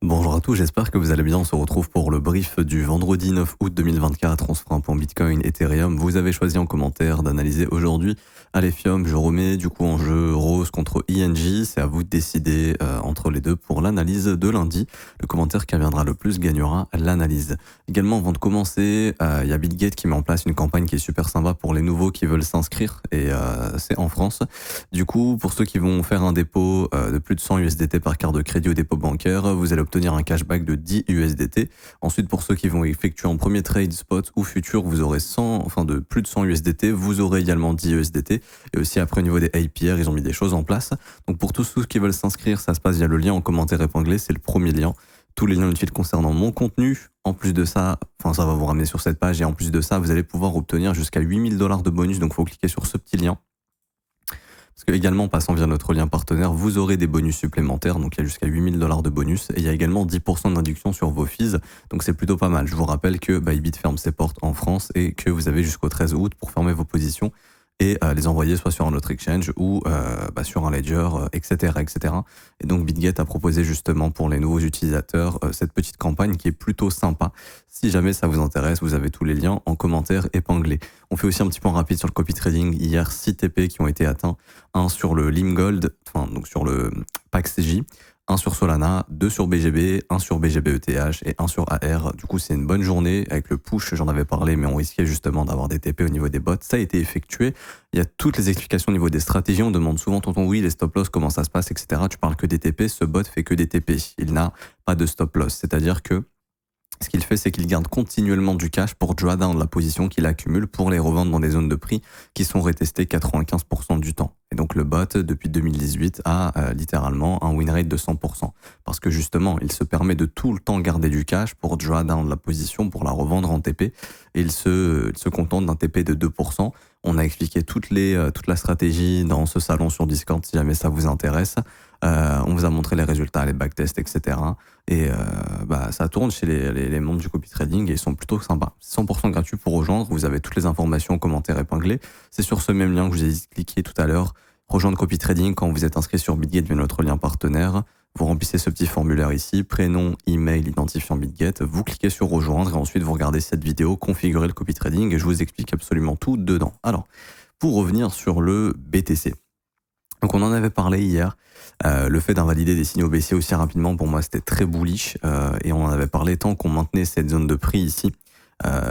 Bonjour à tous, j'espère que vous allez bien. On se retrouve pour le brief du vendredi 9 août 2024. On se fera un point Bitcoin, Ethereum. Vous avez choisi en commentaire d'analyser aujourd'hui Alephium. Je remets du coup en jeu Rose contre INJ. C'est à vous de décider entre les deux pour l'analyse de lundi. Le commentaire qui viendra le plus gagnera l'analyse. Également, avant de commencer, il y a BitGate qui met en place une campagne qui est super sympa pour les nouveaux qui veulent s'inscrire. Et c'est en France. Du coup, pour ceux qui vont faire un dépôt de plus de 100 USDT par carte de crédit au dépôt bancaire, vous allez obtenir un cashback de 10 USDT. Ensuite, pour ceux qui vont effectuer un premier trade spot ou futur, vous aurez de plus de 100 USDT, vous aurez également 10 USDT. Et aussi après, au niveau des APR, ils ont mis des choses en place. Donc pour tous ceux qui veulent s'inscrire, ça se passe via le lien en commentaire épinglé, c'est le premier lien. Tous les liens utiles concernant mon contenu. En plus de ça, ça va vous ramener sur cette page et en plus de ça, vous allez pouvoir obtenir jusqu'à $8000 de bonus. Donc, il faut cliquer sur ce petit lien. Parce que également, passant via notre lien partenaire, vous aurez des bonus supplémentaires. Donc, il y a jusqu'à $8000 de bonus. Et il y a également 10% de réduction sur vos fees. Donc, c'est plutôt pas mal. Je vous rappelle que Bybit ferme ses portes en France et que vous avez jusqu'au 13 août pour fermer vos positions et les envoyer soit sur un autre exchange ou sur un ledger, etc., etc. Et donc BitGate a proposé justement pour les nouveaux utilisateurs cette petite campagne qui est plutôt sympa. Si jamais ça vous intéresse, vous avez tous les liens en commentaire épinglés. On fait aussi un petit point rapide sur le copy trading. Hier, 6 TP qui ont été atteints, un sur le Limgold, donc sur le PAXJ, un sur Solana, 2 sur BGB, 1 sur BGB-ETH et 1 sur AR. Du coup, c'est une bonne journée. Avec le push, j'en avais parlé, mais on risquait justement d'avoir des TP au niveau des bots. Ça a été effectué. Il y a toutes les explications au niveau des stratégies. On demande souvent, tonton, oui, les stop-loss, comment ça se passe, etc. Tu parles que des TP. Ce bot fait que des TP. Il n'a pas de stop-loss. C'est-à-dire que ce qu'il fait, c'est qu'il garde continuellement du cash pour draw down la position qu'il accumule pour les revendre dans des zones de prix qui sont retestées 95% du temps. Et donc le bot, depuis 2018, a littéralement un win rate de 100%. Parce que justement, il se permet de tout le temps garder du cash pour draw down la position, pour la revendre en TP. Et il se contente d'un TP de 2%. On a expliqué toute la stratégie dans ce salon sur Discord si jamais ça vous intéresse. On vous a montré les résultats, les backtests, etc. Et ça tourne chez les membres du copy trading et ils sont plutôt sympas. C'est 100% gratuit pour rejoindre. Vous avez toutes les informations en commentaire épinglé. C'est sur ce même lien que je vous ai cliqué tout à l'heure. Rejoindre copy trading quand vous êtes inscrit sur BitGate via notre lien partenaire. Vous remplissez ce petit formulaire ici, prénom, email, identifiant BitGate. Vous cliquez sur rejoindre et ensuite vous regardez cette vidéo, configurer le copy trading et je vous explique absolument tout dedans. Alors, pour revenir sur le BTC. Donc on en avait parlé hier, le fait d'invalider des signaux baissiers aussi rapidement pour moi c'était très bullish et on en avait parlé tant qu'on maintenait cette zone de prix ici.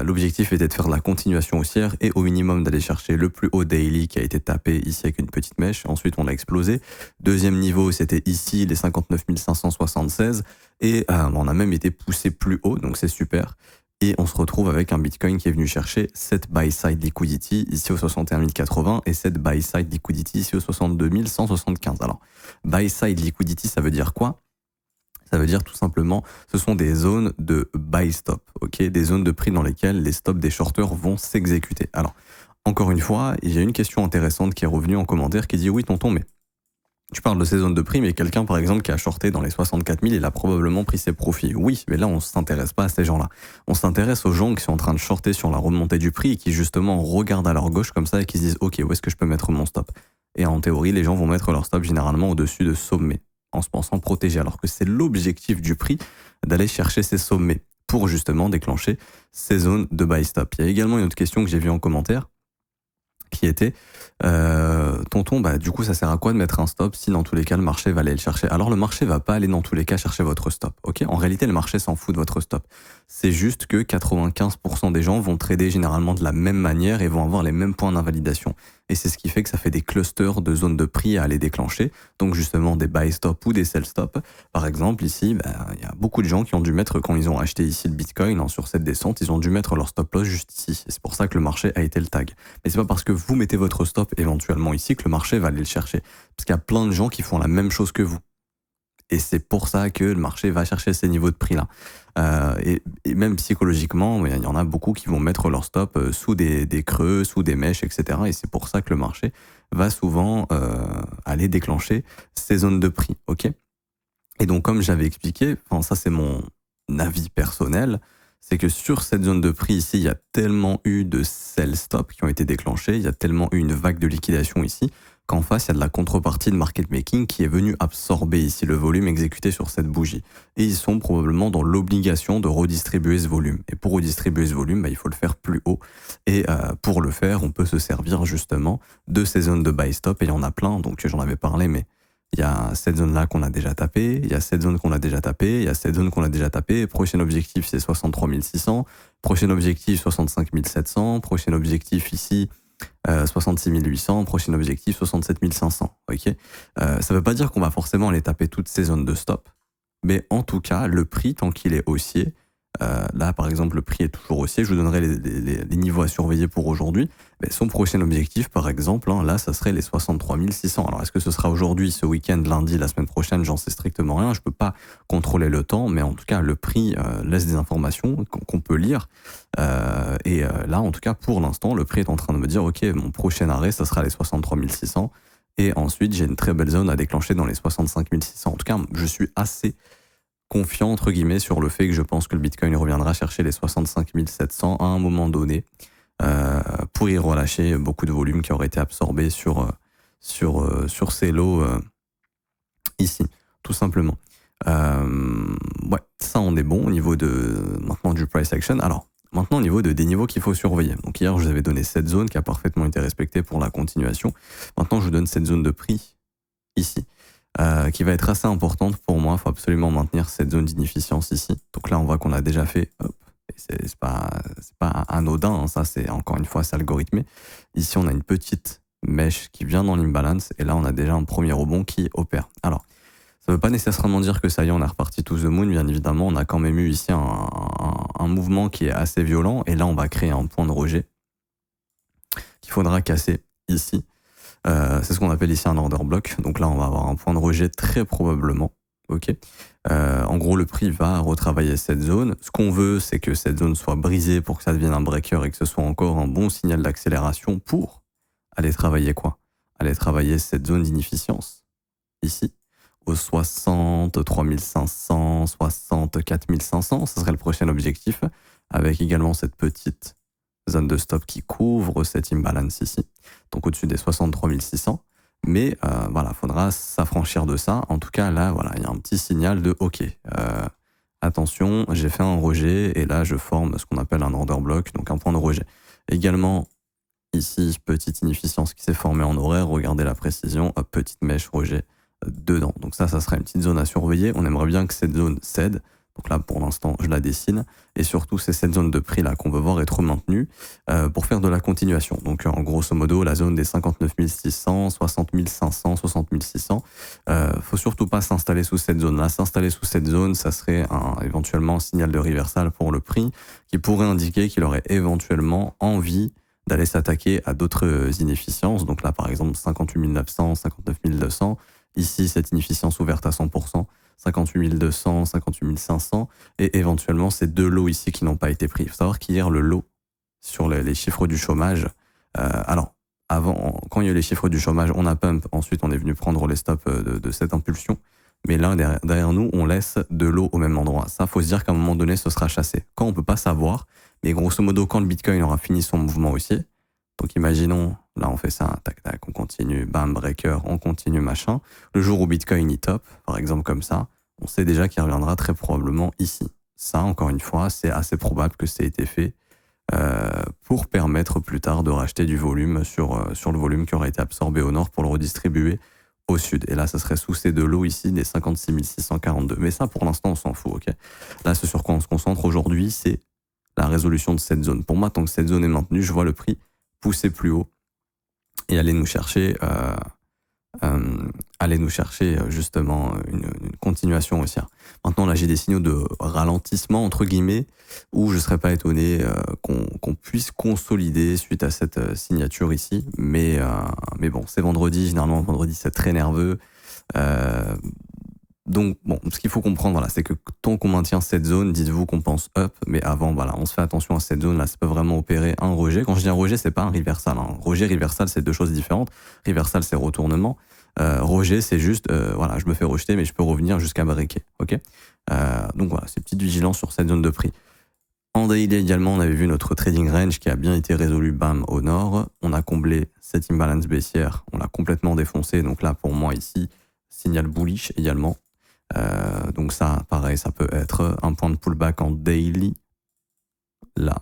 L'objectif était de faire de la continuation haussière et au minimum d'aller chercher le plus haut daily qui a été tapé ici avec une petite mèche. Ensuite on l'a explosé. Deuxième niveau c'était ici les 59 576 et on a même été poussé plus haut donc c'est super. Et on se retrouve avec un Bitcoin qui est venu chercher cette buy-side liquidity ici au 61 080 et cette buy-side liquidity ici au 62 175. Alors, buy-side liquidity, ça veut dire quoi? Ça veut dire tout simplement, ce sont des zones de buy-stop, ok? Des zones de prix dans lesquelles les stops des shorteurs vont s'exécuter. Alors, encore une fois, il y a une question intéressante qui est revenue en commentaire qui dit « Oui, tonton, mais tu parles de ces zones de prix, mais quelqu'un, par exemple, qui a shorté dans les 64 000, il a probablement pris ses profits. » Oui, mais là, on ne s'intéresse pas à ces gens-là. On s'intéresse aux gens qui sont en train de shorter sur la remontée du prix et qui, justement, regardent à leur gauche comme ça et qui se disent « Ok, où est-ce que je peux mettre mon stop ?» Et en théorie, les gens vont mettre leur stop généralement au-dessus de sommets, en se pensant protégés, alors que c'est l'objectif du prix d'aller chercher ces sommets pour, justement, déclencher ces zones de buy-stop. Il y a également une autre question que j'ai vue en commentaire, qui était tonton, du coup ça sert à quoi de mettre un stop si dans tous les cas le marché va aller le chercher? Alors le marché va pas aller dans tous les cas chercher votre stop, ok? En réalité le marché s'en fout de votre stop. C'est juste que 95% des gens vont trader généralement de la même manière et vont avoir les mêmes points d'invalidation. Et c'est ce qui fait que ça fait des clusters de zones de prix à aller déclencher. Donc justement des buy stop ou des sell stop. Par exemple ici, il y a beaucoup de gens qui ont dû mettre, quand ils ont acheté ici le Bitcoin sur cette descente, ils ont dû mettre leur stop loss juste ici. Et c'est pour ça que le marché a été le tag. Mais c'est pas parce que vous mettez votre stop éventuellement ici que le marché va aller le chercher. Parce qu'il y a plein de gens qui font la même chose que vous. Et c'est pour ça que le marché va chercher ces niveaux de prix-là. Et même psychologiquement, il y en a beaucoup qui vont mettre leur stop sous des creux, sous des mèches, etc. Et c'est pour ça que le marché va souvent aller déclencher ces zones de prix. Ok ? Et donc, comme j'avais expliqué, ça c'est mon avis personnel, c'est que sur cette zone de prix ici, il y a tellement eu de sell stop qui ont été déclenchés, il y a tellement eu une vague de liquidation ici, qu'en face, il y a de la contrepartie de market making qui est venue absorber ici le volume exécuté sur cette bougie. Et ils sont probablement dans l'obligation de redistribuer ce volume. Et pour redistribuer ce volume, il faut le faire plus haut. Et pour le faire, on peut se servir justement de ces zones de buy stop. Et il y en a plein, donc j'en avais parlé, mais il y a cette zone-là qu'on a déjà tapée, il y a cette zone qu'on a déjà tapée, il y a cette zone qu'on a déjà tapée. Prochain objectif, c'est 63 600. Prochain objectif, 65 700. Prochain objectif ici, 66 800. Prochain objectif, 67 500. Ok. Ça veut pas dire qu'on va forcément aller taper toutes ces zones de stop, mais en tout cas, le prix, tant qu'il est haussier, là, par exemple, le prix est toujours haussier. Je vous donnerai les niveaux à surveiller pour aujourd'hui. Mais son prochain objectif, par exemple, là, ça serait les 63 600. Alors, est-ce que ce sera aujourd'hui, ce week-end, lundi, la semaine prochaine? J'en sais strictement rien. Je peux pas contrôler le temps, mais en tout cas, le prix laisse des informations qu'on peut lire. Là, en tout cas, pour l'instant, le prix est en train de me dire, OK, mon prochain arrêt, ça sera les 63 600. Et ensuite, j'ai une très belle zone à déclencher dans les 65 600. En tout cas, je suis assez confiant, entre guillemets, sur le fait que je pense que le Bitcoin reviendra chercher les 65 700 à un moment donné pour y relâcher beaucoup de volume qui aurait été absorbé sur ces lots ici, tout simplement. Ouais, ça on est bon au niveau de maintenant du price action. Alors, maintenant au niveau des niveaux qu'il faut surveiller. Donc hier, je vous avais donné cette zone qui a parfaitement été respectée pour la continuation. Maintenant, je vous donne cette zone de prix ici. Qui va être assez importante pour moi. Il faut absolument maintenir cette zone d'inefficience ici. Donc là, on voit qu'on a déjà fait. Hop, c'est pas anodin, hein, ça c'est encore une fois c'est algorithmé. Ici, on a une petite mèche qui vient dans l'imbalance et là, on a déjà un premier rebond qui opère. Alors, ça ne veut pas nécessairement dire que ça y est, on est reparti to the moon. Bien évidemment, on a quand même eu ici un mouvement qui est assez violent et là, on va créer un point de rejet qu'il faudra casser ici. C'est ce qu'on appelle ici un order block. Donc là, on va avoir un point de rejet très probablement. Ok. En gros, le prix va retravailler cette zone. Ce qu'on veut, c'est que cette zone soit brisée pour que ça devienne un breaker et que ce soit encore un bon signal d'accélération pour aller travailler quoi? Aller travailler cette zone d'inefficience ici aux 63 500, 64 500. Ce serait le prochain objectif avec également cette petite zone de stop qui couvre cette imbalance ici, donc au-dessus des 63 600. Mais voilà, faudra s'affranchir de ça. En tout cas, là, voilà, il y a un petit signal de OK. Attention, j'ai fait un rejet et là, je forme ce qu'on appelle un order block, donc un point de rejet. Également, ici, petite inefficience qui s'est formée en horaire. Regardez la précision, petite mèche rejet dedans. Donc ça sera une petite zone à surveiller. On aimerait bien que cette zone cède. Donc là, pour l'instant, je la dessine. Et surtout, c'est cette zone de prix là qu'on veut voir être maintenue pour faire de la continuation. Donc, en grosso modo, la zone des 59 600, 60 500, 60 600. Faut surtout pas s'installer sous cette zone-là. S'installer sous cette zone, ça serait éventuellement un signal de reversal pour le prix qui pourrait indiquer qu'il aurait éventuellement envie d'aller s'attaquer à d'autres inefficiences. Donc là, par exemple, 58 900, 59 200. Ici, cette inefficience ouverte à 100%. 58 200, 58 500, et éventuellement ces deux lots ici qui n'ont pas été pris. Il faut savoir qu'hier, le lot sur les chiffres du chômage, alors, avant, quand il y a eu les chiffres du chômage, on a pump, ensuite on est venu prendre les stops de cette impulsion, mais là, derrière nous, on laisse de l'eau au même endroit. Ça, faut se dire qu'à un moment donné, ce sera chassé. Quand on peut pas savoir, mais grosso modo, quand le Bitcoin aura fini son mouvement haussier, donc imaginons, là on fait ça, tac tac, on continue, bam, breaker, on continue, machin. Le jour où Bitcoin y top, par exemple comme ça, on sait déjà qu'il reviendra très probablement ici. Ça, encore une fois, c'est assez probable que ça ait été fait pour permettre plus tard de racheter du volume sur le volume qui aurait été absorbé au nord pour le redistribuer au sud. Et là, ça serait sous ces deux lots ici, des 56 642. Mais ça, pour l'instant, on s'en fout, ok? Là, ce sur quoi on se concentre aujourd'hui, c'est la résolution de cette zone. Pour moi, tant que cette zone est maintenue, je vois le prix pousser plus haut et aller nous chercher justement une continuation haussière. Maintenant, là, j'ai des signaux de ralentissement, entre guillemets, où je ne serais pas étonné qu'on puisse consolider suite à cette signature ici. Mais bon, c'est vendredi. Généralement, vendredi, c'est très nerveux. Donc, bon, ce qu'il faut comprendre, voilà, c'est que tant qu'on maintient cette zone, dites-vous qu'on pense up, mais avant, voilà, on se fait attention à cette zone, là, ça peut vraiment opérer un rejet. Quand je dis un rejet, c'est pas un reversal, hein. Rejet, reversal, c'est deux choses différentes. Reversal, c'est retournement. Rejet, c'est juste, voilà, je me fais rejeter, mais je peux revenir jusqu'à breaker, ok? Donc voilà, c'est petite vigilance sur cette zone de prix. En daily également, on avait vu notre trading range qui a bien été résolu, bam, au nord. On a comblé cette imbalance baissière, on l'a complètement défoncé. Donc là, pour moi, ici, signal bullish également. Donc ça, pareil, ça peut être un point de pullback en daily. Là,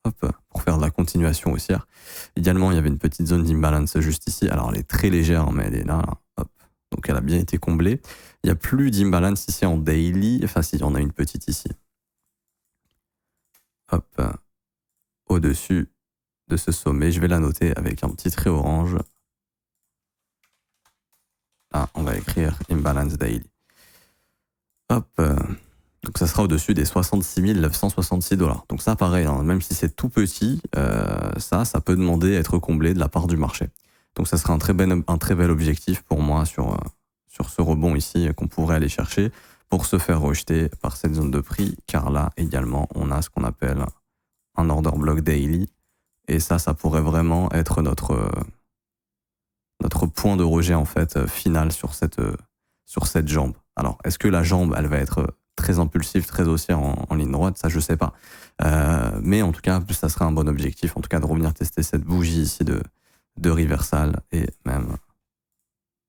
hop, pour faire de la continuation haussière. Également, il y avait une petite zone d'imbalance juste ici. Alors, elle est très légère, mais elle est là, hop. Donc, elle a bien été comblée. Il n'y a plus d'imbalance ici en daily. Enfin, si, il y en a une petite ici. Hop, au-dessus de ce sommet. Je vais la noter avec un petit trait orange. Là, on va écrire imbalance daily. Hop, donc ça sera au-dessus des 66 966 $. Donc ça, pareil, hein, même si c'est tout petit, ça peut demander à être comblé de la part du marché. Donc ça sera un très bel objectif pour moi sur ce rebond ici qu'on pourrait aller chercher pour se faire rejeter par cette zone de prix, car là également on a ce qu'on appelle un order block daily, et ça pourrait vraiment être notre point de rejet en fait final sur cette jambe. Alors, est-ce que la jambe, elle va être très impulsive, très haussière en ligne droite? Ça, je sais pas. Mais en tout cas, ça serait un bon objectif, en tout cas, de revenir tester cette bougie ici de reversal, et même,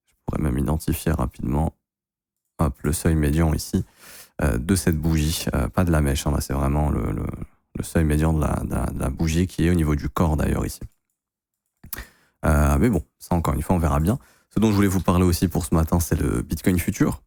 je pourrais même identifier rapidement, hop, le seuil médian ici de cette bougie, pas de la mèche, hein, là, c'est vraiment le seuil médian de la bougie qui est au niveau du corps d'ailleurs ici. Mais bon, ça encore une fois, on verra bien. Ce dont je voulais vous parler aussi pour ce matin, c'est le Bitcoin futur.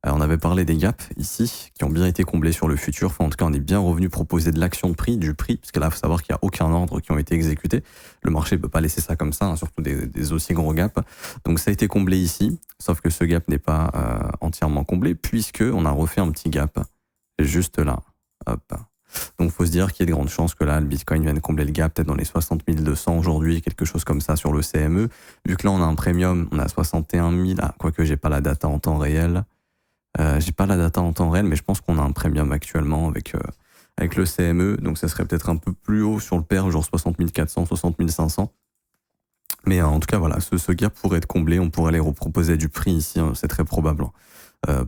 On avait parlé des gaps ici, qui ont bien été comblés sur le futur. Enfin, en tout cas, on est bien revenu proposer de l'action de prix, du prix, parce que là, il faut savoir qu'il n'y a aucun ordre qui ont été exécutés. Le marché ne peut pas laisser ça comme ça, hein, surtout des aussi gros gaps. Donc, ça a été comblé ici, sauf que ce gap n'est pas entièrement comblé, puisqu'on a refait un petit gap juste là. Hop. Donc, il faut se dire qu'il y a de grandes chances que là, le Bitcoin vienne combler le gap, peut-être dans les 60 200 aujourd'hui, quelque chose comme ça sur le CME. Vu que là, on a un premium, on a 61 000, quoique j'ai pas la data en temps réel. J'ai pas la data en temps réel, mais je pense qu'on a un premium actuellement avec le CME, donc ça serait peut-être un peu plus haut sur le pair, genre 60 400, 60 500. Mais en tout cas, voilà, ce gap pourrait être comblé, on pourrait aller reproposer du prix ici, hein, c'est très probable,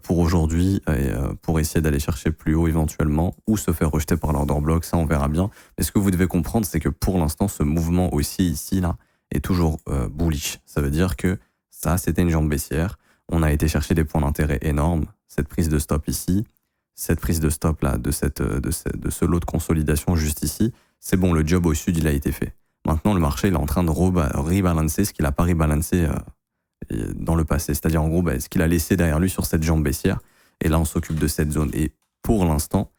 pour aujourd'hui, et pour essayer d'aller chercher plus haut éventuellement, ou se faire rejeter par l'order block, ça on verra bien. Mais ce que vous devez comprendre, c'est que pour l'instant, ce mouvement aussi ici, là, est toujours bullish. Ça veut dire que ça, c'était une jambe baissière. On a été chercher des points d'intérêt énormes. Cette prise de stop ici, cette prise de stop là, de ce lot de consolidation juste ici, c'est bon, le job au sud, il a été fait. Maintenant, le marché, il est en train de rebalancer ce qu'il n'a pas rebalancé dans le passé. C'est-à-dire, en gros, ce qu'il a laissé derrière lui sur cette jambe baissière. Et là, on s'occupe de cette zone. Et pour l'instant,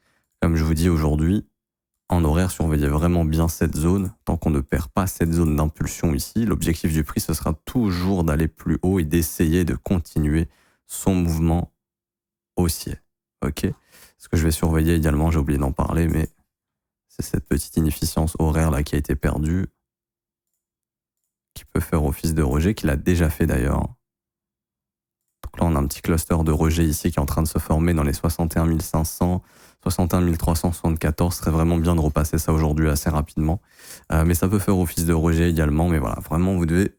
comme je vous dis aujourd'hui, en horaire, surveillez vraiment bien cette zone. Tant qu'on ne perd pas cette zone d'impulsion ici, l'objectif du prix, ce sera toujours d'aller plus haut et d'essayer de continuer son mouvement haussier. Ok. Ce que je vais surveiller également, j'ai oublié d'en parler, mais c'est cette petite inefficience horaire là qui a été perdue, qui peut faire office de rejet, qu'il a déjà fait d'ailleurs. Donc là, on a un petit cluster de rejet ici qui est en train de se former dans les 61 500, 61 374. Ce serait vraiment bien de repasser ça aujourd'hui assez rapidement. Mais ça peut faire office de rejet également. Mais voilà, vraiment, vous devez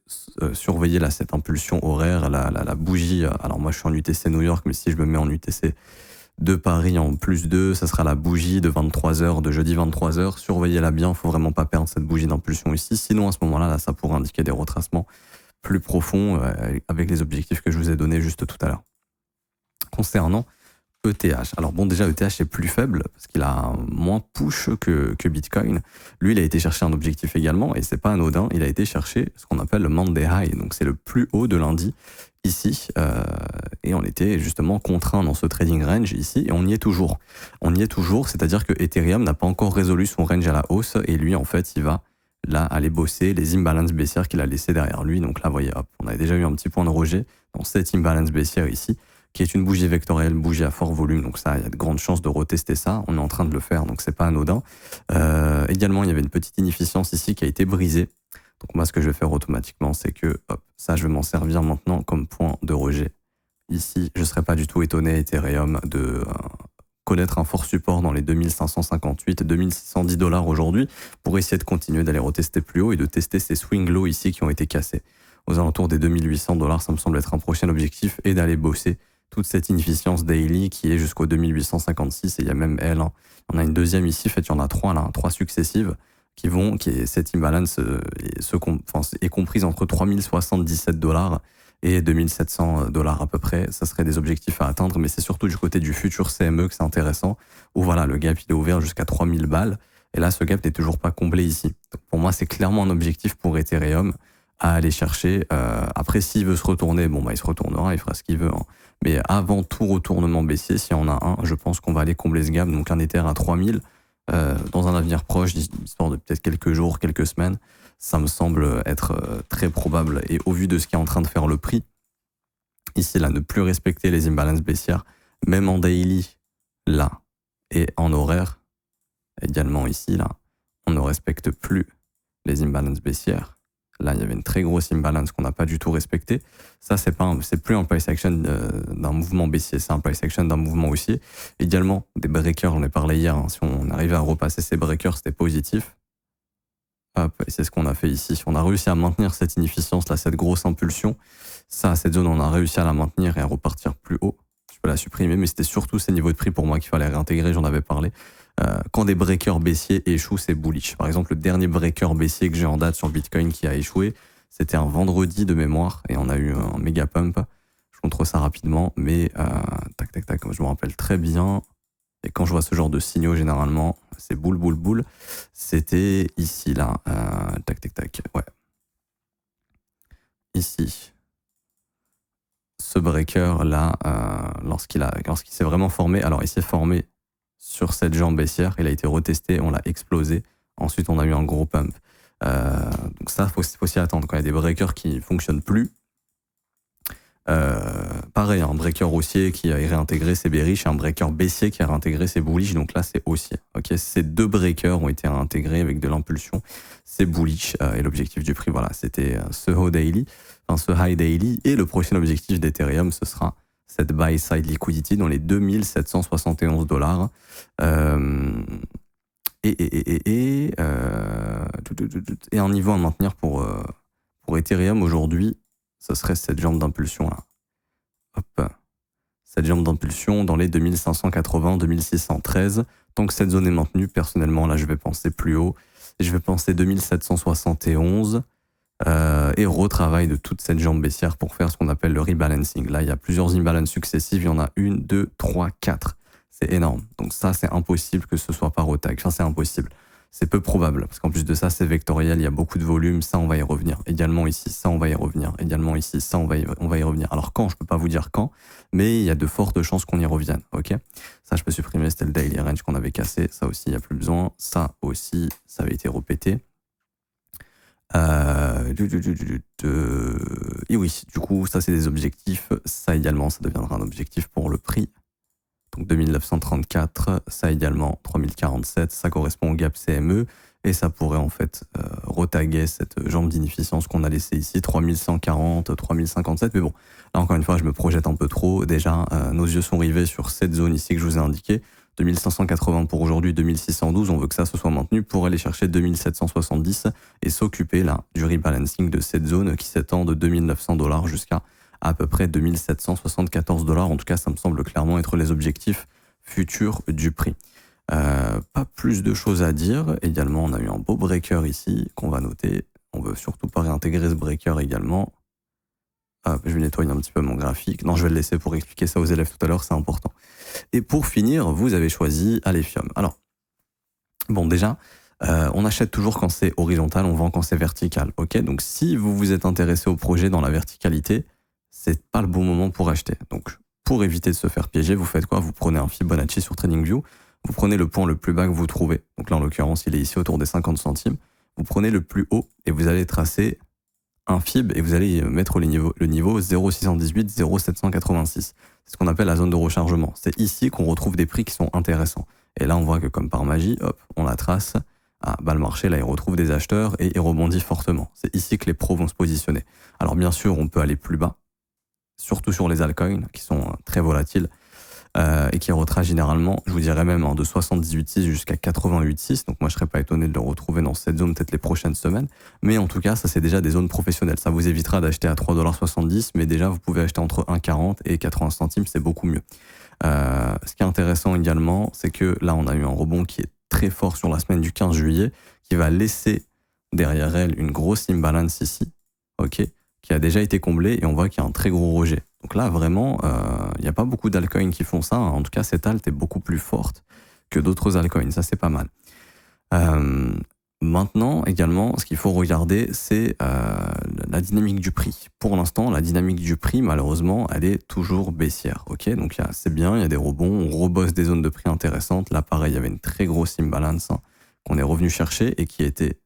surveiller là, cette impulsion horaire, la bougie. Alors moi, je suis en UTC New York, mais si je me mets en UTC de Paris en +2, ça sera la bougie de 23h, de jeudi 23h. Surveillez-la bien, il ne faut vraiment pas perdre cette bougie d'impulsion ici. Sinon, à ce moment-là, là, ça pourrait indiquer des retracements plus profonds avec les objectifs que je vous ai donnés juste tout à l'heure. Concernant ETH. Alors bon, déjà, ETH est plus faible parce qu'il a moins push que Bitcoin. Lui, il a été chercher un objectif également et c'est pas anodin. Il a été chercher ce qu'on appelle le Monday High. Donc, c'est le plus haut de lundi ici. Et on était justement contraint dans ce trading range ici et on y est toujours. On y est toujours, c'est-à-dire que Ethereum n'a pas encore résolu son range à la hausse et lui, en fait, il va là aller bosser les imbalances baissières qu'il a laissées derrière lui. Donc là, vous voyez, hop, on a déjà eu un petit point de rejet dans cette imbalance baissière ici, qui est une bougie vectorielle, bougie à fort volume. Donc ça, il y a de grandes chances de retester ça. On est en train de le faire, donc c'est pas anodin. Également, il y avait une petite inefficience ici qui a été brisée. Donc moi, ce que je vais faire automatiquement, c'est que hop, ça, je vais m'en servir maintenant comme point de rejet. Ici, je ne serais pas du tout étonné, Ethereum, de connaître un fort support dans les 2558, 2610 $ aujourd'hui pour essayer de continuer d'aller retester plus haut et de tester ces swing lows ici qui ont été cassés. Aux alentours des 2800 $, ça me semble être un prochain objectif et d'aller bosser toute cette inefficience daily qui est jusqu'au 2856, et il y a même elle, hein. On a une deuxième ici, en fait il y en a trois là, 3 successives, cette imbalance est comprise entre 3077 dollars et 2700 dollars à peu près. Ça serait des objectifs à atteindre, mais c'est surtout du côté du futur CME que c'est intéressant, où voilà, le gap il est ouvert jusqu'à 3000 balles, et là ce gap n'est toujours pas comblé ici. Donc pour moi c'est clairement un objectif pour Ethereum à aller chercher. Après s'il veut se retourner, bon bah il se retournera, il fera ce qu'il veut, hein. Mais avant tout retournement baissier, s'il y en a un, je pense qu'on va aller combler ce gap, donc un Ether à 3000 dans un avenir proche, histoire de peut-être quelques jours, quelques semaines. Ça me semble être très probable, et au vu de ce qui est en train de faire le prix, ici là, ne plus respecter les imbalances baissières, même en daily, là, et en horaire, également ici, là, on ne respecte plus les imbalances baissières. Là, il y avait une très grosse imbalance qu'on n'a pas du tout respectée. Ça, c'est plus un price action d'un mouvement baissier, c'est un price action d'un mouvement haussier. Également, des breakers, j'en ai parlé hier, hein. Si on arrivait à repasser ces breakers, c'était positif. Hop, et c'est ce qu'on a fait ici. On a réussi à maintenir cette inefficience, là, cette grosse impulsion. Ça, cette zone, on a réussi à la maintenir et à repartir plus haut. Je peux la supprimer, mais c'était surtout ces niveaux de prix pour moi qu'il fallait réintégrer, j'en avais parlé. Quand des breakers baissiers échouent, c'est bullish. Par exemple, le dernier breaker baissier que j'ai en date sur Bitcoin qui a échoué, c'était un vendredi de mémoire, et on a eu un méga pump. Je montre ça rapidement, mais tac, je me rappelle très bien. Et quand je vois ce genre de signaux, généralement, c'est boule. C'était ici, là. Ouais. Ici. Ce breaker, là, lorsqu'il s'est vraiment formé, alors il s'est formé sur cette jambe baissière, il a été retesté, on l'a explosé. Ensuite, on a eu un gros pump. Donc ça, faut s'y attendre. Quand il y a des breakers qui ne fonctionnent plus, pareil, un breaker haussier qui a réintégré ses bearish et un breaker baissier qui a réintégré ses bullish, donc là c'est haussier. Okay, ces deux breakers ont été réintégrés avec de l'impulsion, c'est bullish, et l'objectif du prix, voilà, c'était ce high daily, et le prochain objectif d'Ethereum, ce sera cette buy side liquidity dans les 2771 dollars. Et un niveau à maintenir pour Ethereum aujourd'hui, ce serait cette jambe d'impulsion là. Hop. Cette jambe d'impulsion dans les 2580, 2613. Tant que cette zone est maintenue, personnellement, là, je vais penser plus haut. Je vais penser 2771 et retravail de toute cette jambe baissière pour faire ce qu'on appelle le rebalancing. Là, il y a plusieurs imbalances successives. Il y en a 1, 2, 3, 4. C'est énorme. Donc ça, c'est impossible que ce soit pas retag. Enfin, c'est impossible. C'est peu probable, parce qu'en plus de ça, c'est vectoriel, il y a beaucoup de volume, ça, on va y revenir. Également ici, ça, on va y revenir. Également ici, ça, on va y revenir. Alors quand, je peux pas vous dire quand, mais il y a de fortes chances qu'on y revienne, ok? Ça, je peux supprimer, c'était le daily range qu'on avait cassé. Ça aussi, il n'y a plus besoin. Ça aussi, ça avait été répété. Et oui, du coup, ça, c'est des objectifs. Ça également, ça deviendra un objectif pour le prix. Donc 2934, ça également 3047, ça correspond au gap CME, et ça pourrait en fait retaguer cette jambe d'inefficience qu'on a laissée ici, 3140, 3057, mais bon, là encore une fois je me projette un peu trop, déjà nos yeux sont rivés sur cette zone ici que je vous ai indiquée, 2580 pour aujourd'hui, 2612, on veut que ça se soit maintenu pour aller chercher 2770 et s'occuper là du rebalancing de cette zone qui s'étend de 2900 dollars jusqu'à à peu près 2774 dollars. En tout cas, ça me semble clairement être les objectifs futurs du prix. Pas plus de choses à dire. Également, on a eu un beau breaker ici qu'on va noter. On veut surtout pas réintégrer ce breaker également. Hop, je vais nettoyer un petit peu mon graphique. Non, je vais le laisser pour expliquer ça aux élèves tout à l'heure, c'est important. Et pour finir, vous avez choisi Alephium. Alors, bon, déjà, on achète toujours quand c'est horizontal, on vend quand c'est vertical. Ok, donc si vous vous êtes intéressé au projet dans la verticalité, c'est pas le bon moment pour acheter. Donc, pour éviter de se faire piéger, vous faites quoi? Vous prenez un Fibonacci sur TradingView, vous prenez le point le plus bas que vous trouvez. Donc là, en l'occurrence, il est ici autour des 50 centimes. Vous prenez le plus haut et vous allez tracer un Fib et vous allez mettre le niveau 0,618, 0,786. C'est ce qu'on appelle la zone de rechargement. C'est ici qu'on retrouve des prix qui sont intéressants. Et là, on voit que comme par magie, hop, on la trace. Ah, bah le marché, là, il retrouve des acheteurs et il rebondit fortement. C'est ici que les pros vont se positionner. Alors bien sûr, on peut aller plus bas, surtout sur les altcoins qui sont très volatiles. et qui retrace généralement, je vous dirais même de 78,6 jusqu'à 88,6. Donc moi je serais pas étonné de le retrouver dans cette zone peut-être les prochaines semaines. Mais en tout cas, ça c'est déjà des zones professionnelles. Ça vous évitera d'acheter à 3,70 $, mais déjà vous pouvez acheter entre 1,40 et 80 centimes, c'est beaucoup mieux. Ce qui est intéressant également, c'est que là on a eu un rebond qui est très fort sur la semaine du 15 juillet, qui va laisser derrière elle une grosse imbalance ici, ok, qui a déjà été comblée et on voit qu'il y a un très gros rejet. Donc là, vraiment, il n'y a pas beaucoup d'altcoins qui font ça. En tout cas, cette alt est beaucoup plus forte que d'autres altcoins. Ça, c'est pas mal. Maintenant, également, ce qu'il faut regarder, c'est la dynamique du prix. Pour l'instant, la dynamique du prix, malheureusement, elle est toujours baissière. Ok, donc c'est bien, il y a des rebonds, on rebosse des zones de prix intéressantes. Là, pareil, il y avait une très grosse imbalance qu'on est revenu chercher et qui était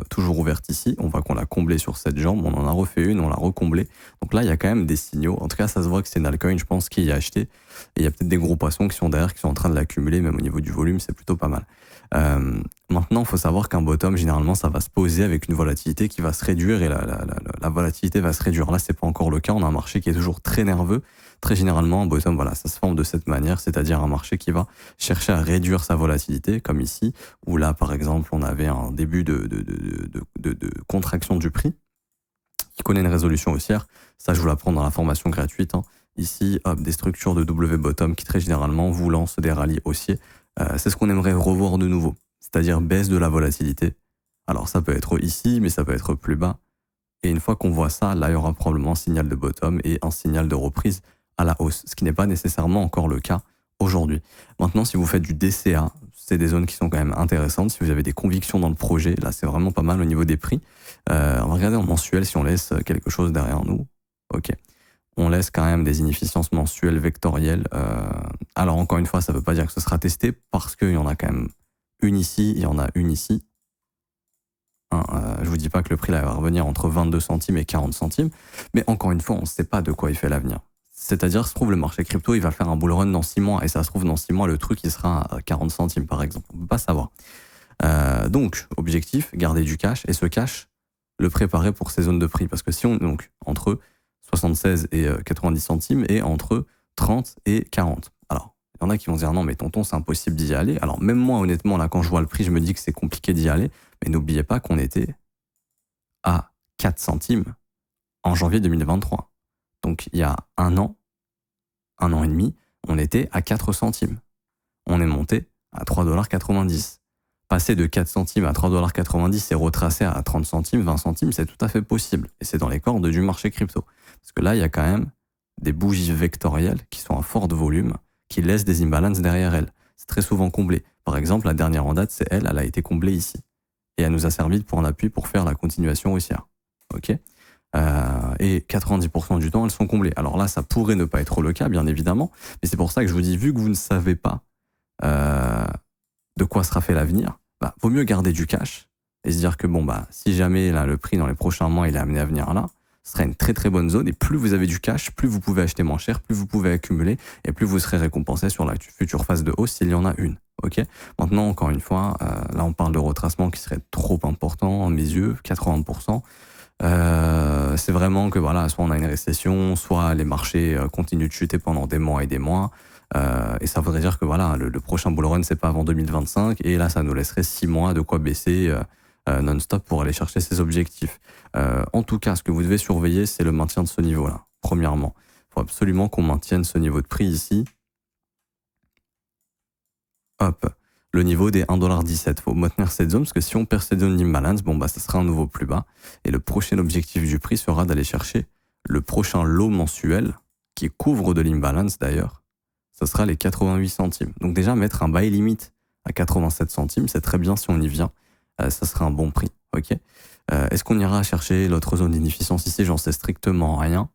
toujours ouverte ici. On voit qu'on l'a comblée sur cette jambe, on en a refait une, on l'a recomblée. Donc là, il y a quand même des signaux. En tout cas, ça se voit que c'est une altcoin, je pense, qui y a acheté. Et il y a peut-être des gros poissons qui sont derrière, qui sont en train de l'accumuler, même au niveau du volume, c'est plutôt pas mal. Maintenant, il faut savoir qu'un bottom, généralement, ça va se poser avec une volatilité qui va se réduire et la volatilité va se réduire. Là, c'est pas encore le cas. On a un marché qui est toujours très nerveux. Très généralement, un bottom, voilà, ça se forme de cette manière, c'est-à-dire un marché qui va chercher à réduire sa volatilité, comme ici, où là, par exemple, on avait un début de contraction du prix qui connaît une résolution haussière. Ça, je vous l'apprends dans la formation gratuite. Ici, hop, des structures de W bottom qui très généralement vous lancent des rallyes haussiers. C'est ce qu'on aimerait revoir de nouveau, c'est-à-dire baisse de la volatilité. Alors ça peut être ici, mais ça peut être plus bas. Et une fois qu'on voit ça, là, il y aura probablement un signal de bottom et un signal de reprise à la hausse, ce qui n'est pas nécessairement encore le cas aujourd'hui. Maintenant, si vous faites du DCA, c'est des zones qui sont quand même intéressantes. Si vous avez des convictions dans le projet, là, c'est vraiment pas mal au niveau des prix. On va regarder en mensuel si on laisse quelque chose derrière nous. Ok. On laisse quand même des inefficiences mensuelles vectorielles. Alors, encore une fois, ça ne veut pas dire que ce sera testé parce qu'il y en a quand même une ici, il y en a une ici. Je vous dis pas que le prix là, va revenir entre 22 centimes et 40 centimes, mais encore une fois, on ne sait pas de quoi il fait l'avenir. C'est-à-dire, se trouve, le marché crypto, il va faire un bull run dans 6 mois, et ça se trouve, dans 6 mois, le truc, il sera à 40 centimes, par exemple. On ne peut pas savoir. Donc, objectif, garder du cash, et ce cash, le préparer pour ces zones de prix. Parce que si on, donc, entre 76 et 90 centimes, et entre 30 et 40. Alors, il y en a qui vont dire, non, mais tonton, c'est impossible d'y aller. Alors, même moi, honnêtement, là, quand je vois le prix, je me dis que c'est compliqué d'y aller. Mais n'oubliez pas qu'on était à 4 centimes en janvier 2023. Donc, il y a un an et demi, on était à 4 centimes. On est monté à 3,90 $. Passer de 4 centimes à 3,90 $ et retracer à 30 centimes, 20 centimes, c'est tout à fait possible. Et c'est dans les cordes du marché crypto. Parce que là, il y a quand même des bougies vectorielles qui sont à fort volume, qui laissent des imbalances derrière elles. C'est très souvent comblé. Par exemple, la dernière en date, c'est elle a été comblée ici. Et elle nous a servi de point d'appui pour faire la continuation haussière. Ok ? Et 90% du temps, elles sont comblées. Alors là, ça pourrait ne pas être le cas, bien évidemment, mais c'est pour ça que je vous dis, vu que vous ne savez pas de quoi sera fait l'avenir, vaut mieux garder du cash et se dire que bon, si jamais là, le prix dans les prochains mois il est amené à venir là, ce serait une très très bonne zone, et plus vous avez du cash, plus vous pouvez acheter moins cher, plus vous pouvez accumuler, et plus vous serez récompensé sur la future phase de hausse s'il y en a une. Ok. Maintenant, encore une fois, là on parle de retracement qui serait trop important à mes yeux, 80%. C'est vraiment que voilà, soit on a une récession, soit les marchés continuent de chuter pendant des mois et des mois. Et ça voudrait dire que voilà, le prochain bull run, c'est pas avant 2025. Et là, ça nous laisserait 6 mois de quoi baisser non-stop pour aller chercher ses objectifs. En tout cas, ce que vous devez surveiller, c'est le maintien de ce niveau-là. Premièrement, il faut absolument qu'on maintienne ce niveau de prix ici. Hop, le niveau des 1,17 $. Il faut maintenir cette zone, parce que si on perd cette zone d'imbalance, ça sera un nouveau plus bas. Et le prochain objectif du prix sera d'aller chercher le prochain lot mensuel, qui couvre de l'imbalance d'ailleurs. Ce sera les 88 centimes. Donc déjà, mettre un buy limit à 87 centimes, c'est très bien si on y vient. Ça sera un bon prix. Ok. Est-ce qu'on ira chercher l'autre zone d'inefficience ici? J'en sais strictement rien.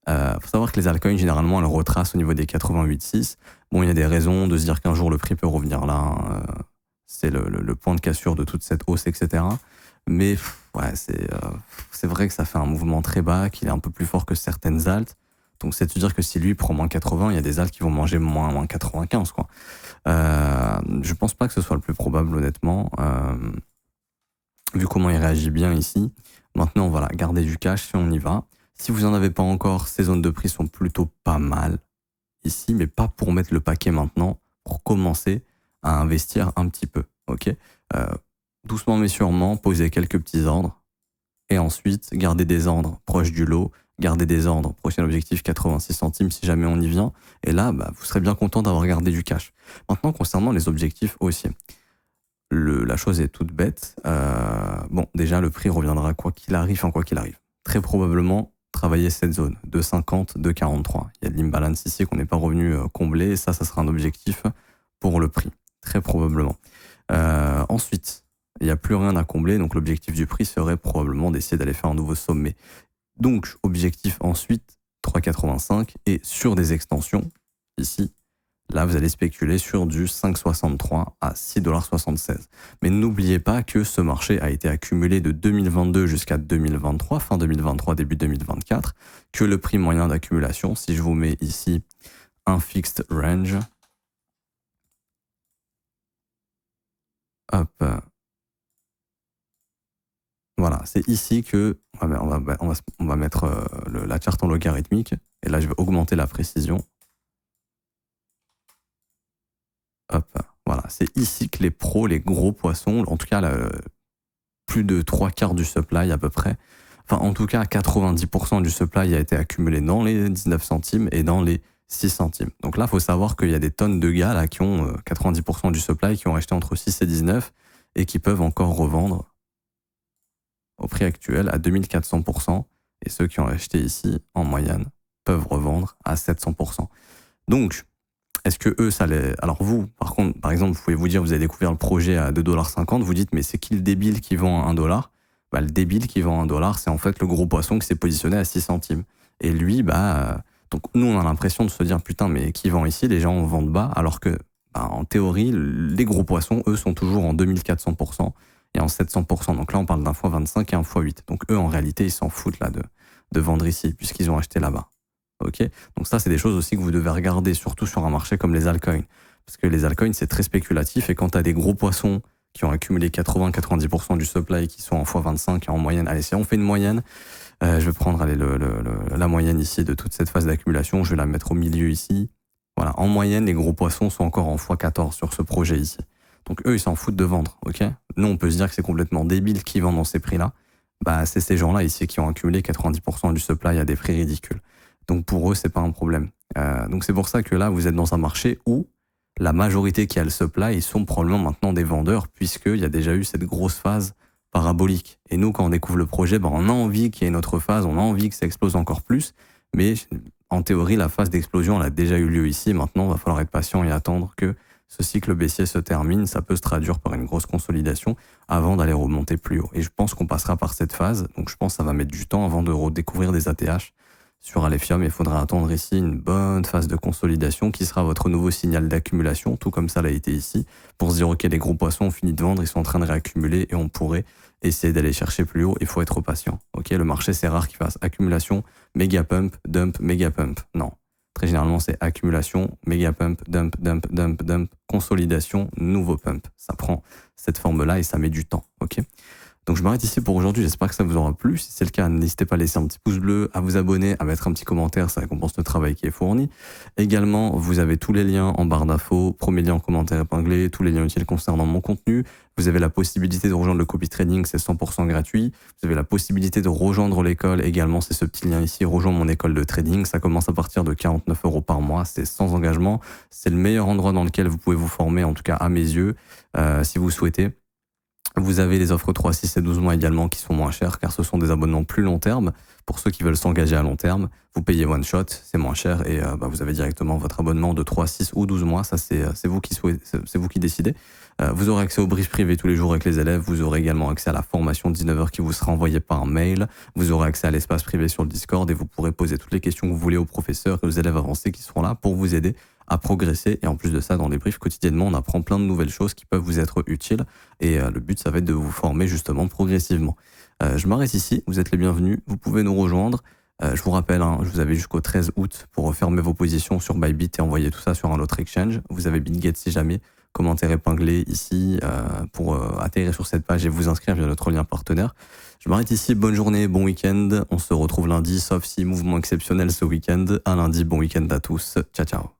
Faut savoir que les altcoins, généralement, elles retracent au niveau des 88,6. Bon, il y a des raisons de se dire qu'un jour le prix peut revenir là. C'est le point de cassure de toute cette hausse, etc. Mais ouais, c'est vrai que ça fait un mouvement très bas, qu'il est un peu plus fort que certaines altes. Donc c'est de se dire que si lui prend moins 80, il y a des altes qui vont manger moins 95, quoi. Je pense pas que ce soit le plus probable, honnêtement. Vu comment il réagit bien ici. Maintenant, voilà, gardez du cash si on y va. Si vous n'en avez pas encore, ces zones de prix sont plutôt pas mal. ici, mais pas pour mettre le paquet maintenant, pour commencer à investir un petit peu. Ok. Doucement mais sûrement, poser quelques petits ordres et ensuite garder des ordres proches du lot, garder des ordres, prochain objectif 86 centimes si jamais on y vient. Et là, vous serez bien content d'avoir gardé du cash. Maintenant, concernant les objectifs haussiers, la chose est toute bête. Bon, déjà, le prix reviendra quoi qu'il arrive, quoi qu'il arrive. Très probablement, travailler cette zone de 50, de 43. Il y a de l'imbalance ici qu'on n'est pas revenu combler, et ça sera un objectif pour le prix, très probablement. Ensuite, il n'y a plus rien à combler, donc l'objectif du prix serait probablement d'essayer d'aller faire un nouveau sommet. Donc, objectif ensuite, 3,85, et sur des extensions, ici, là, vous allez spéculer sur du 5,63 à 6,76 $. Mais n'oubliez pas que ce marché a été accumulé de 2022 jusqu'à 2023, fin 2023, début 2024, que le prix moyen d'accumulation, si je vous mets ici un fixed range, hop, voilà, c'est ici que on va mettre la charte en logarithmique, et là je vais augmenter la précision. Hop, voilà, c'est ici que les pros, les gros poissons, en tout cas plus de 3/4 du supply à peu près, enfin en tout cas 90% du supply a été accumulé dans les 19 centimes et dans les 6 centimes. Donc là, il faut savoir qu'il y a des tonnes de gars là qui ont 90% du supply, qui ont acheté entre 6 et 19 et qui peuvent encore revendre au prix actuel à 2400%, et ceux qui ont acheté ici, en moyenne, peuvent revendre à 700%. Donc, est-ce que eux, ça les... Alors vous, par contre, par exemple, vous pouvez vous dire, vous avez découvert le projet à 2,50 $, vous dites, mais c'est qui le débile qui vend à 1 $? Le débile qui vend à 1 $, c'est en fait le gros poisson qui s'est positionné à 6 centimes. Et lui, donc nous, on a l'impression de se dire, putain, mais qui vend ici? Les gens vendent bas, alors que, en théorie, les gros poissons, eux, sont toujours en 2400% et en 700%. Donc là, on parle d'un fois 25 et un fois 8. Donc eux, en réalité, ils s'en foutent là de vendre ici, puisqu'ils ont acheté là-bas. Ok, donc ça, c'est des choses aussi que vous devez regarder, surtout sur un marché comme les altcoins. Parce que les altcoins, c'est très spéculatif, et quand tu as des gros poissons qui ont accumulé 80-90% du supply, qui sont en x25 et en moyenne, allez, si on fait une moyenne, je vais prendre la moyenne ici de toute cette phase d'accumulation, je vais la mettre au milieu ici. Voilà, en moyenne, les gros poissons sont encore en x14 sur ce projet ici. Donc eux, ils s'en foutent de vendre, ok? Nous, on peut se dire que c'est complètement débile qui vendent dans ces prix-là. C'est ces gens-là ici qui ont accumulé 90% du supply à des prix ridicules. Donc pour eux, c'est pas un problème. Donc c'est pour ça que là, vous êtes dans un marché où la majorité qui a le supply, ils sont probablement maintenant des vendeurs, puisqu'il y a déjà eu cette grosse phase parabolique. Et nous, quand on découvre le projet, on a envie qu'il y ait une autre phase, on a envie que ça explose encore plus. Mais en théorie, la phase d'explosion, elle a déjà eu lieu ici. Maintenant, il va falloir être patient et attendre que ce cycle baissier se termine. Ça peut se traduire par une grosse consolidation avant d'aller remonter plus haut. Et je pense qu'on passera par cette phase. Donc je pense que ça va mettre du temps avant de redécouvrir des ATH sur Alephium. Il faudra attendre ici une bonne phase de consolidation qui sera votre nouveau signal d'accumulation, tout comme ça l'a été ici, pour se dire ok, les gros poissons ont fini de vendre, ils sont en train de réaccumuler et on pourrait essayer d'aller chercher plus haut. Il faut être patient. Ok, le marché, c'est rare qu'il fasse accumulation, méga pump, dump, méga pump. Non. Très généralement, c'est accumulation, méga pump, dump, dump, dump, dump, consolidation, nouveau pump. Ça prend cette forme-là et ça met du temps. Ok. Donc je m'arrête ici pour aujourd'hui, j'espère que ça vous aura plu. Si c'est le cas, n'hésitez pas à laisser un petit pouce bleu, à vous abonner, à mettre un petit commentaire, ça récompense le travail qui est fourni. Également, vous avez tous les liens en barre d'infos, premier lien en commentaire épinglé, tous les liens utiles concernant mon contenu. Vous avez la possibilité de rejoindre le copy trading, c'est 100% gratuit. Vous avez la possibilité de rejoindre l'école également, c'est ce petit lien ici, rejoins mon école de trading. Ça commence à partir de 49 € par mois, c'est sans engagement. C'est le meilleur endroit dans lequel vous pouvez vous former, en tout cas à mes yeux, si vous souhaitez. Vous avez les offres 3, 6 et 12 mois également qui sont moins chères, car ce sont des abonnements plus long terme. Pour ceux qui veulent s'engager à long terme, vous payez one shot, c'est moins cher, et vous avez directement votre abonnement de 3, 6 ou 12 mois. Ça, c'est vous qui souhaitez, c'est vous qui décidez. Vous aurez accès au brief privé tous les jours avec les élèves. Vous aurez également accès à la formation de 19 h qui vous sera envoyée par mail. Vous aurez accès à l'espace privé sur le Discord, et vous pourrez poser toutes les questions que vous voulez aux professeurs et aux élèves avancés qui seront là pour vous aider à progresser. Et en plus de ça, dans les briefs quotidiennement, on apprend plein de nouvelles choses qui peuvent vous être utiles. Et le but, ça va être de vous former justement progressivement. Je m'arrête ici. Vous êtes les bienvenus. Vous pouvez nous rejoindre. Je vous rappelle, vous avez jusqu'au 13 août pour fermer vos positions sur Bybit et envoyer tout ça sur un autre exchange. Vous avez BitGet si jamais. Commentaire épinglé ici pour atterrir sur cette page et vous inscrire via notre lien partenaire. Je m'arrête ici. Bonne journée, bon week-end. On se retrouve lundi, sauf si mouvement exceptionnel ce week-end. À lundi, bon week-end à tous. Ciao, ciao.